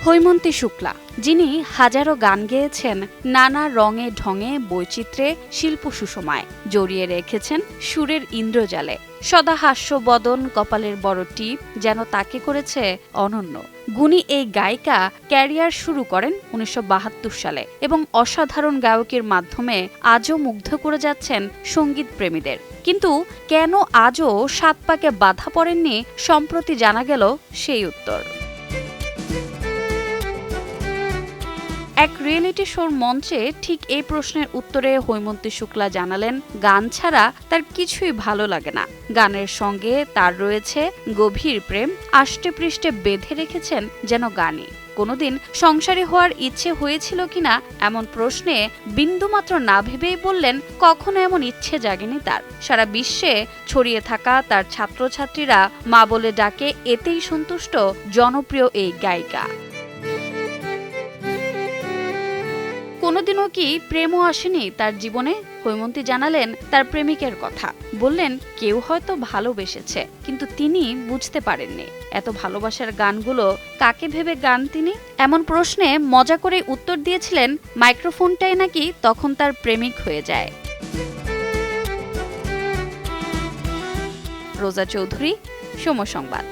হৈমন্তী শুক্লা, যিনি হাজারো গান গেয়েছেন নানা রঙে ঢঙে বৈচিত্র্যে শিল্প সুষমায় জড়িয়ে রেখেছেন সুরের ইন্দ্রজালে। সদা হাস্যবদন, কপালের বড় টিপ যেন তাকে করেছে অনন্য। গুণী এই গায়িকা ক্যারিয়ার শুরু করেন ১৯৭২ সালে এবং অসাধারণ গায়কের মাধ্যমে আজও মুগ্ধ করে যাচ্ছেন সঙ্গীত প্রেমীদের। কিন্তু কেন আজও সাত পাকে বাধা পড়েননি, সম্প্রতি জানা গেল সেই উত্তর। এক রিয়েলিটি শোর মঞ্চে ঠিক এই প্রশ্নের উত্তরে হৈমন্তী শুক্লা জানালেন, গান ছাড়া তার কিছুই ভালো লাগে না। গানের সঙ্গে তার রয়েছে গভীর প্রেম, আষ্টেপৃষ্ঠে বেঁধে রেখেছেন যেন গানই। কোনোদিন সংসারী হওয়ার ইচ্ছে হয়েছিল কিনা এমন প্রশ্নে বিন্দুমাত্র না ভেবেই বললেন, কখনো এমন ইচ্ছে জাগেনি তার। সারা বিশ্বে ছড়িয়ে থাকা তার ছাত্রছাত্রীরা মা বলে ডাকে, এতেই সন্তুষ্ট জনপ্রিয় এই গায়িকা। কোনোদিনও কি প্রেমও আসেনি তার জীবনে? হৈমন্তী জানালেন তার প্রেমিকের কথা। বললেন, কেউ হয়তো ভালোবেসেছে, কিন্তু তিনি বুঝতে পারেননি এত ভালোবাসার গানগুলো কাকে ভেবে গান তিনি। এমন প্রশ্নে মজা করে উত্তর দিয়েছিলেন, মাইক্রোফোনটাই নাকি তখন তার প্রেমিক হয়ে যায়। রোজা চৌধুরী, সময় সংবাদ।